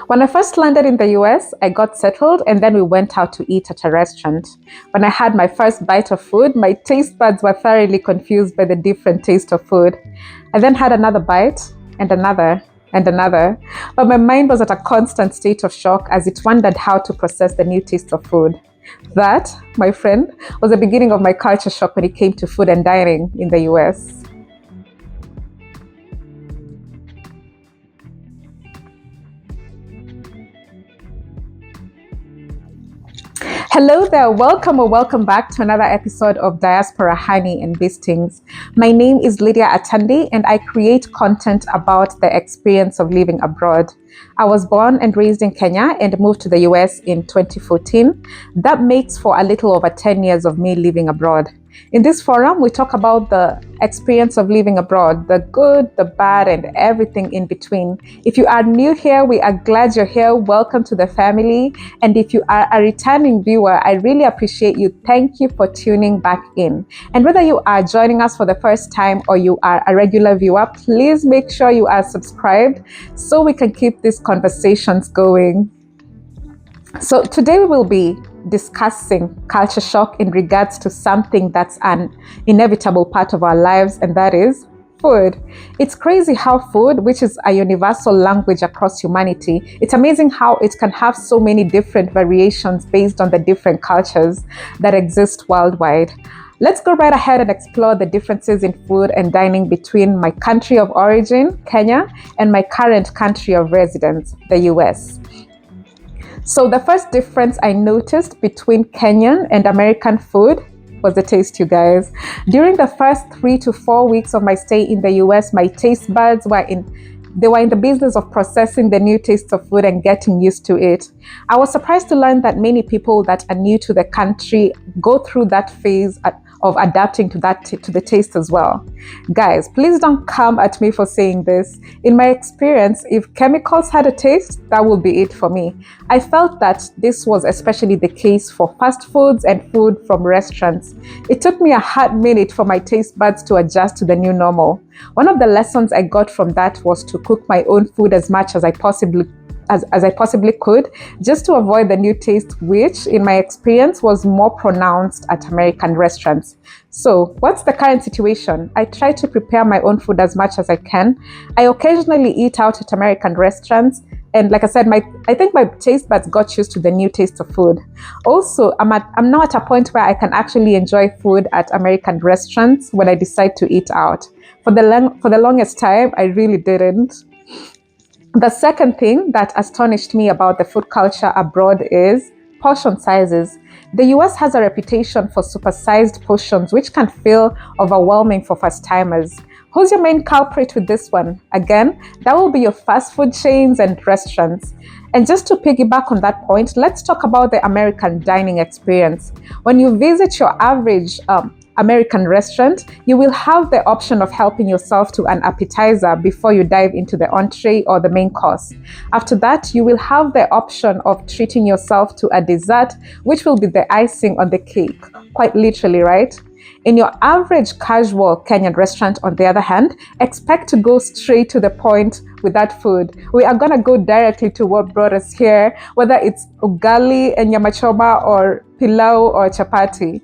When I first landed in the US, I got settled and then we went out to eat at a restaurant. When I had my first bite of food, my taste buds were thoroughly confused by the different taste of food. I then had another bite and another and another, but my mind was at a constant state of shock as it wondered how to process the new taste of food. That, my friend, was the beginning of my culture shock when it came to food and dining in the US. Hello there, welcome or welcome back to another episode of Diaspora Honey and Beestings. My name is Lydia Atandi and I create content about the experience of living abroad. I was born and raised in Kenya and moved to the US in 2014. That makes for a little over 10 years of me living abroad. In this forum, we talk about the experience of living abroad, the good, the bad, and everything in between. If you are new here, we are glad you're here. Welcome to the family. And if you are a returning viewer, I really appreciate you. Thank you for tuning back in. And whether you are joining us for the first time or you are a regular viewer, please make sure you are subscribed so we can keep these conversations going. So today we will be discussing culture shock in regards to something that's an inevitable part of our lives, and that is food. It's crazy how food, which is a universal language across humanity, it's amazing how it can have so many different variations based on the different cultures that exist worldwide. Let's go right ahead and explore the differences in food and dining between my country of origin, Kenya, and my current country of residence, the US. So the first difference I noticed between Kenyan and American food was the taste, you guys. During the first 3 to 4 weeks of my stay in the US, my taste buds were in the business of processing the new taste of food and getting used to it. I was surprised to learn that many people that are new to the country go through that phase of adapting to the taste as well. Guys, please don't come at me for saying this. In my experience, if chemicals had a taste, that would be it for me. I felt that this was especially the case for fast foods and food from restaurants. It took me a hot minute for my taste buds to adjust to the new normal. One of the lessons I got from that was to cook my own food as much as I possibly could, just to avoid the new taste, which in my experience was more pronounced at American restaurants. So what's the current situation? I try to prepare my own food as much as I can. I occasionally eat out at American restaurants. And like I said, I think my taste buds got used to the new taste of food. Also, I'm now at a point where I can actually enjoy food at American restaurants when I decide to eat out. For the longest time, I really didn't. The second thing that astonished me about the food culture abroad is portion sizes. The US has a reputation for supersized portions, which can feel overwhelming for first-timers. Who's your main culprit with this one? Again, that will be your fast food chains and restaurants. And just to piggyback on that point, let's talk about the American dining experience. When you visit your average American restaurant, you will have the option of helping yourself to an appetizer before you dive into the entree or the main course. After that, you will have the option of treating yourself to a dessert, which will be the icing on the cake, quite literally, right? In your average casual Kenyan restaurant, on the other hand, expect to go straight to the point with that food. We are going to go directly to what brought us here, whether it's ugali and nyama choma or pilau or chapati.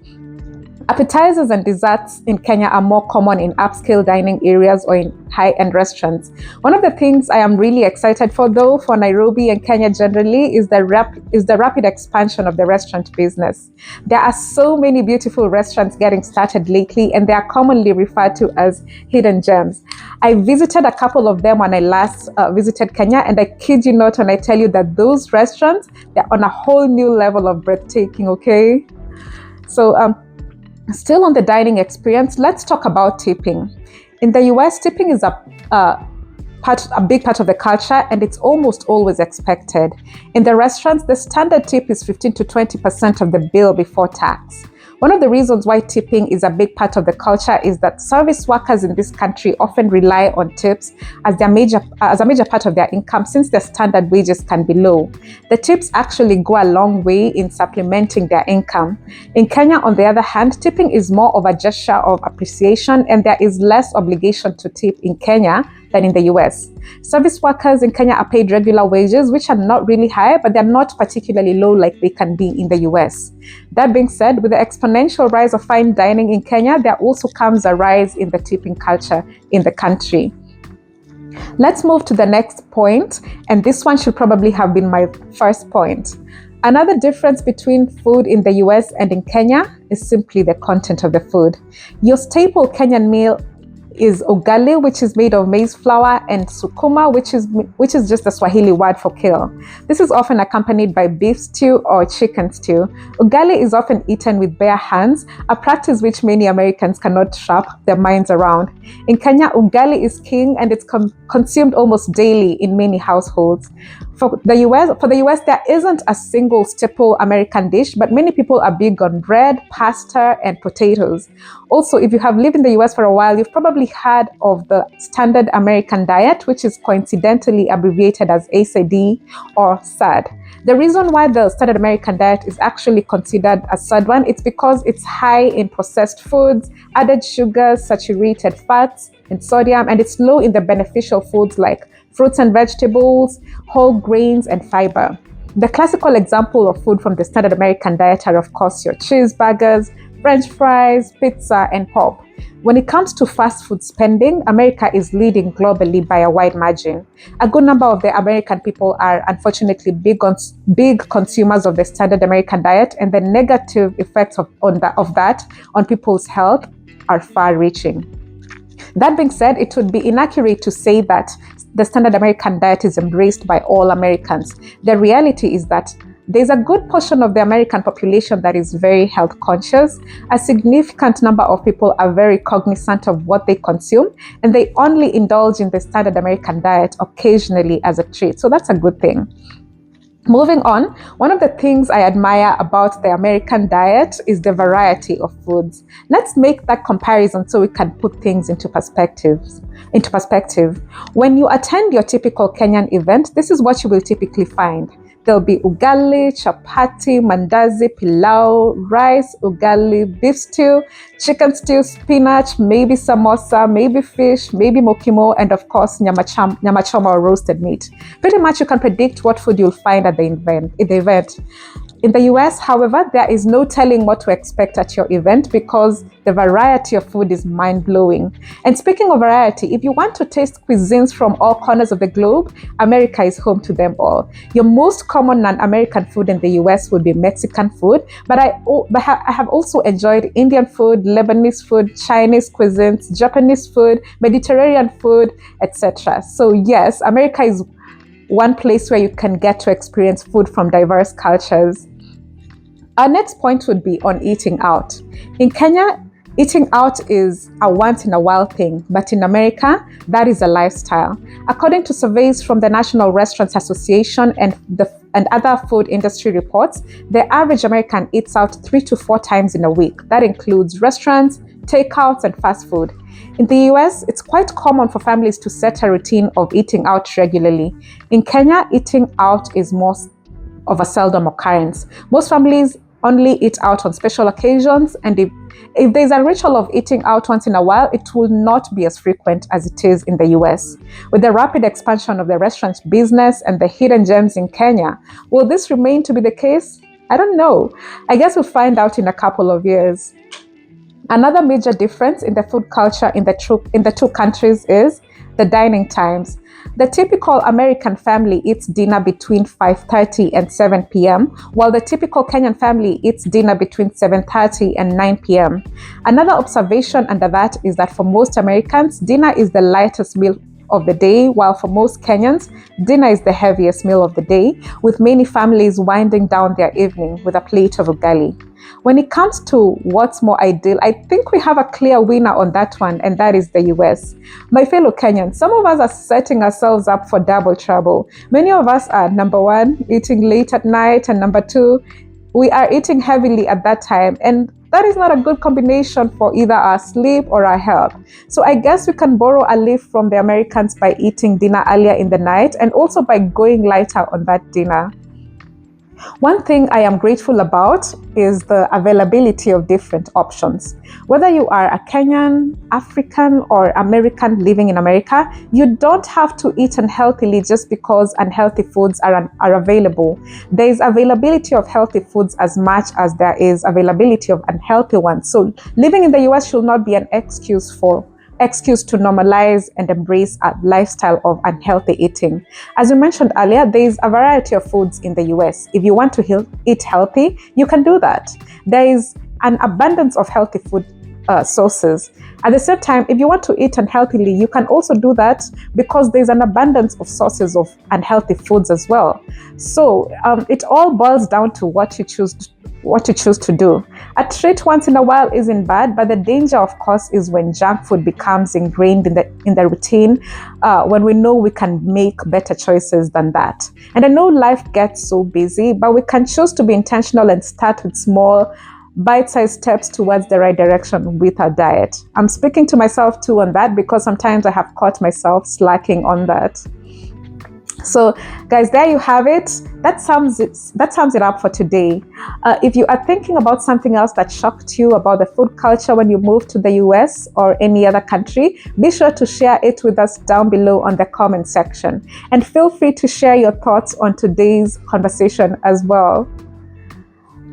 Appetizers and desserts in Kenya are more common in upscale dining areas or in high-end restaurants. One of the things I am really excited for, though, for Nairobi and Kenya generally, is the rapid expansion of the restaurant business. There are so many beautiful restaurants getting started lately, and they are commonly referred to as hidden gems. I visited a couple of them when I last visited Kenya, and I kid you not when I tell you that those restaurants, they're on a whole new level of breathtaking, okay? So, still on the dining experience, let's talk about tipping. In the US, tipping is a big part of the culture, and it's almost always expected. In the restaurants, the standard tip is 15 to 20% of the bill before tax. One of the reasons why tipping is a big part of the culture is that service workers in this country often rely on tips as a major part of their income, since their standard wages can be low. The tips actually go a long way in supplementing their income. In Kenya, on the other hand, tipping is more of a gesture of appreciation, and there is less obligation to tip in Kenya than in the US. Service workers in Kenya are paid regular wages, which are not really high, but they're not particularly low like they can be in the US. That being said, with the exponential rise of fine dining in Kenya, there also comes a rise in the tipping culture in the country. Let's move to the next point, and this one should probably have been my first point. Another difference between food in the US and in Kenya is simply the content of the food. Your staple Kenyan meal is ugali, which is made of maize flour, and sukuma, which is just a Swahili word for kale. This is often accompanied by beef stew or chicken stew. Ugali is often eaten with bare hands, a practice which many Americans cannot wrap their minds around. In Kenya, ugali is king, and it's consumed almost daily in many households. For the US, there isn't a single staple American dish, but many people are big on bread, pasta, and potatoes. Also, if you have lived in the US for a while, you've probably heard of the standard American diet, which is coincidentally abbreviated as SAD or SAD. The reason why the standard American diet is actually considered a sad one, it's because it's high in processed foods, added sugars, saturated fats, and sodium, and it's low in the beneficial foods like fruits and vegetables, whole grains, and fiber. The classical example of food from the standard American diet are, of course, your cheeseburgers, French fries, pizza, and pop. When it comes to fast food spending, America is leading globally by a wide margin. A good number of the American people are unfortunately big consumers of the standard American diet, and the negative effects of that on people's health are far-reaching. That being said, it would be inaccurate to say that the standard American diet is embraced by all Americans. The reality is that there's a good portion of the American population that is very health conscious. A significant number of people are very cognizant of what they consume, and they only indulge in the standard American diet occasionally as a treat. So that's a good thing. Moving on, one of the things I admire about the American diet is the variety of foods. Let's make that comparison so we can put things into perspective. When you attend your typical Kenyan event, this is what you will typically find. There'll be ugali, chapati, mandazi, pilau, rice, ugali, beef stew, chicken stew, spinach, maybe samosa, maybe fish, maybe mokimo, and of course, nyama choma or roasted meat. Pretty much you can predict what food you'll find at the event. In the US, however, there is no telling what to expect at your event because the variety of food is mind-blowing. And speaking of variety, if you want to taste cuisines from all corners of the globe, America is home to them all. Your most common non-American food in the US would be Mexican food, but I have also enjoyed Indian food, Lebanese food, Chinese cuisines, Japanese food, Mediterranean food, etc. So yes, America is one place where you can get to experience food from diverse cultures. Our next point would be on eating out. In Kenya, eating out is a once-in-a-while thing, but in America, that is a lifestyle. According to surveys from the National Restaurants Association and other food industry reports, the average American eats out 3 to 4 times in a week. That includes restaurants, takeouts, and fast food. In the US, it's quite common for families to set a routine of eating out regularly. In Kenya, eating out is more of a seldom occurrence. Most families only eat out on special occasions, and if there's a ritual of eating out once in a while, it will not be as frequent as it is in the US. With the rapid expansion of the restaurant business and the hidden gems in Kenya, will this remain to be the case? I don't know. I guess we'll find out in a couple of years. Another major difference in the food culture in the two countries is the dining times. The typical American family eats dinner between 5:30 and 7 p.m., while the typical Kenyan family eats dinner between 7:30 and 9 p.m. Another observation under that is that for most Americans, dinner is the lightest meal of the day, while for most Kenyans, dinner is the heaviest meal of the day, with many families winding down their evening with a plate of ugali. When it comes to what's more ideal, I think we have a clear winner on that one, and that is the US. My fellow Kenyans, some of us are setting ourselves up for double trouble. Many of us are, number one, eating late at night, and number two, we are eating heavily at that time, and that is not a good combination for either our sleep or our health. So I guess we can borrow a leaf from the Americans by eating dinner earlier in the night and also by going lighter on that dinner. One thing I am grateful about is the availability of different options. Whether you are a Kenyan, African, or American living in America, you don't have to eat unhealthily just because unhealthy foods are available. There is availability of healthy foods as much as there is availability of unhealthy ones. So living in the US should not be an excuse to normalize and embrace a lifestyle of unhealthy eating. As we mentioned earlier, there is a variety of foods in the US. If you want to eat healthy, you can do that. There is an abundance of healthy food sources. At the same time, if you want to eat unhealthily, you can also do that because there's an abundance of sources of unhealthy foods as well. So it all boils down to what you choose to do. A treat once in a while isn't bad, but the danger, of course, is when junk food becomes ingrained in the routine, when we know we can make better choices than that. And I know life gets so busy, but we can choose to be intentional and start with small, bite-sized steps towards the right direction with our diet. I'm speaking to myself too on that because sometimes I have caught myself slacking on that. So guys, there you have it. That sums it up for today. If you are thinking about something else that shocked you about the food culture when you moved to the US or any other country, be sure to share it with us down below on the comment section. And feel free to share your thoughts on today's conversation as well.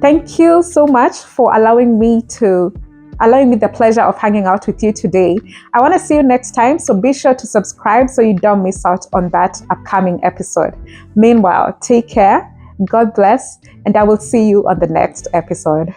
Thank you so much for allowing me the pleasure of hanging out with you today. I want to see you next time, so be sure to subscribe so you don't miss out on that upcoming episode. Meanwhile, take care, God bless, and I will see you on the next episode.